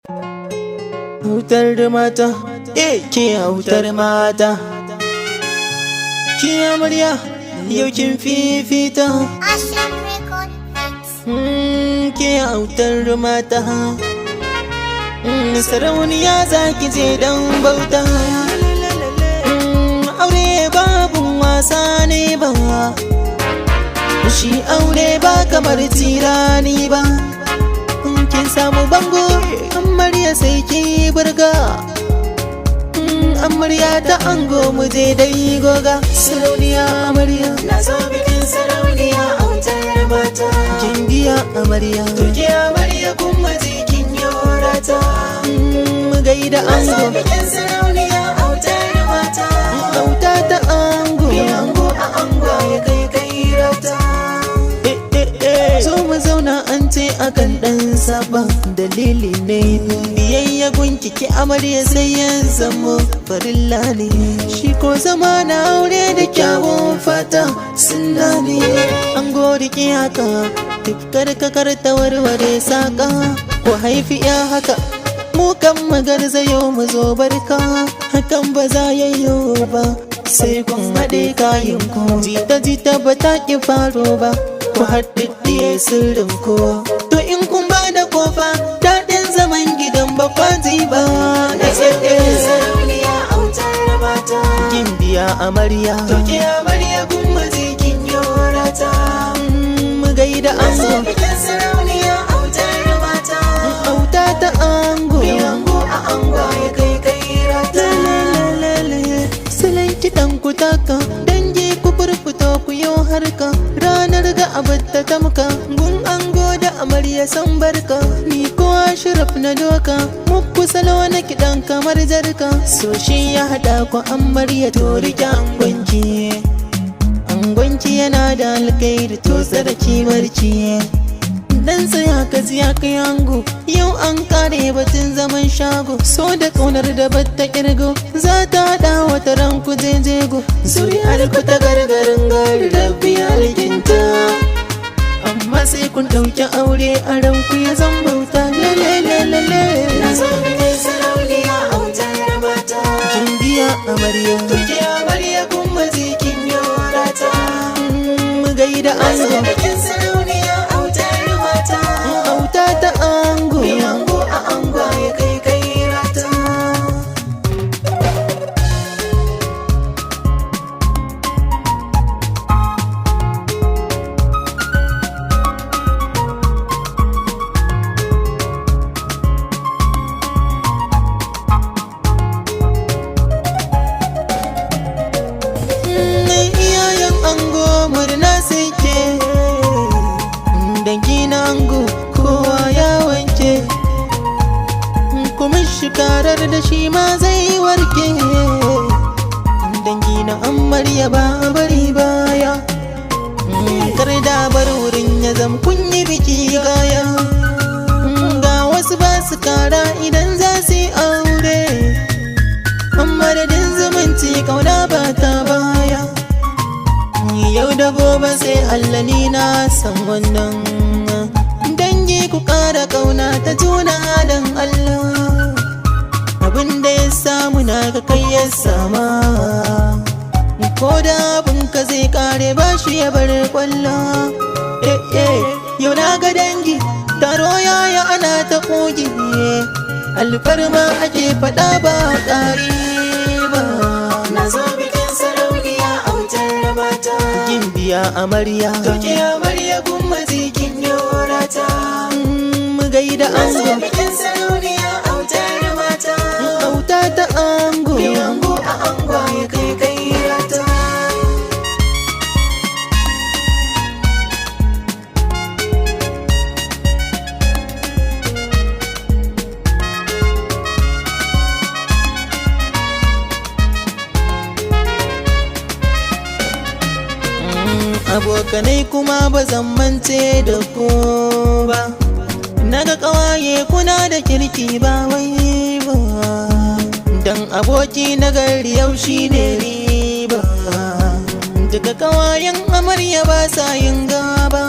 Hautar da mata, ke hautar mata. Ki amarya, yau kin fifita. Asham Record Mix. Ke hautar mata. Sarauniya za ki je dan bauta. Aure babu wasa ne ba. Shi aure ba kamar tirani ba. Kin samu bango, amarya sai ki burga. Amarya ta ango mu je dai goga. Sarauniya amarya, Na zo bikin sarauniya autar mata. kin biya amarya. Tuki amarya kuma jikin yorata. Mu gaida Na zo ango, bikin sarauniya autar mata. auta ta ango. Ango a ango ya kai kairata. So mu zauna an ce akan dan saba, dalili ne biyayya gunki ki amarya sai ya zamo farilla ne. Shi ko zama na aure da kyawun fata sunna ne. An gori ki haka tifkar kakar ta warware saka, ko haifi ya haka mu kan magarzayo mu zo barka. Hakan ba za yayyo ba sai kun haɗe kayan ku. Jita jita ba ta ki faro ba, ku haɗiɗɗiye sirrin kowa. To in kun ba da kofa daɗin zaman gidan ba kwaji ba. Na zo bikin sarauniya autar mata. Kin biya amarya, Tuki amarya kuma jikin yorata. mu gaida Na zo ango, bikin sarauniya autar mata. auta ta ango. Ango a ango ya kai kairata. Lalalala, salon kiɗan ku taka, dangi ku furfuto ku yi harka. Ranar ga abin ta tamka, gun ango da amarya san barka. Ni ko shiraf na doka, muku salo na kiɗan kamar jarka. So shi ya haɗa ku amarya to rike angonki. Angonki yana da alkairi to sarki barci. Dan tsaya ka siya kai ango, yau an kare batun zaman shago. So da kaunar da batta kirgo, za ta haɗa wata ran ku jejego. Zuri'ar ku ta gargarin gari rabbi alkinta, amma sai kun ɗauki aure a ranku ya zan bauta. Lalalala, Na zo bikin sarauniya autar mata. kin biya amarya, Tuki amarya kuma jikin yorata. mu gaida Na zo ango, bikin sarauniya autar mata. auta ta ango. Ango a ango ya kai kairata. Iyayen ango murna suke, dangi na ango kowa ya wanke, kuma shikarar da shi ma zai warke. Dangi na amarya ba a bari baya, kar da bar wurin ya zam kunyi biki gaya. Ga wasu ba su kara idan za su yi aure, amma da zumunci kauna ba ta baya. Yau da gobe sai Allah ni na san wannan. Dangi ku kara kauna ta juna dan Allah, abinda ya samu na ga kai ya sama. Ko da abin ka zai kare ba shi ya bar kwallo. Yau na ga dangi taro yaya ana ta kogi, alfarma ake faɗa ba ƙari ba. Na zo bikin sarauniya autar mata. Kin biya amarya, Tuki amarya kuma jikin yorata. mu gaida Na zo ango, bikin sarauniya autar mata. auta ta ango. Ango a ango ya kai kairata. Abokanai kuma ba zan mance da ku ba, naga kawaye kuna da kirki ba wai ba. Dan aboki na gari yau shi ne riba, daga kawayen amarya ba sa yin gaba.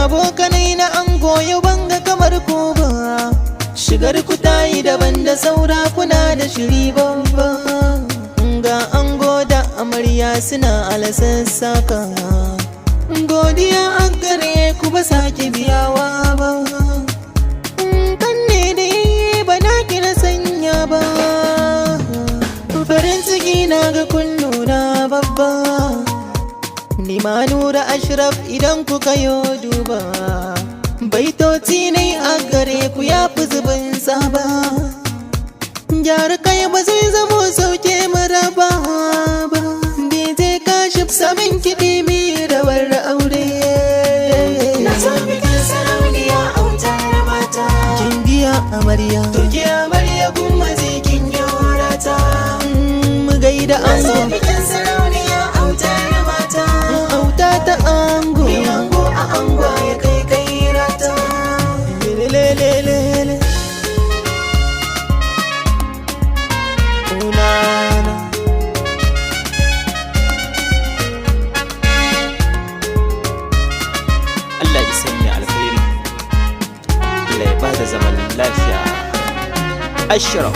Abokanai na an goyo banga kamar ku ba, shigar ku tayi daban da saura, kuna da shiri babba. Ga ango da amarya suna alasan saka, godiya a gare ku ba sake biyawa ba. Kan ne dai ba na kira sanya ba, farin ciki na ga kun nuna babba. Ni ma Nura Ashraf idan kuka yo duba, baitoci ne a gare ku ya fi zubin saba. Gyara kai ba zai zamo sauke maraba ba, DJ Kashif samin kiɗi mi rawar aure. Na zo bikin sarauniya autar mata, Kin biya amarya, turki amarya kuma zai kin yorata. mu gaida Na zo ango, bikin sarauniya autar mata, auta ta ango. mai ango a ango ya kai kai rata. Lelelelele. Unana. Allah ya sanya alkhairi, Allah ya bada zaman lafiya. Ashraf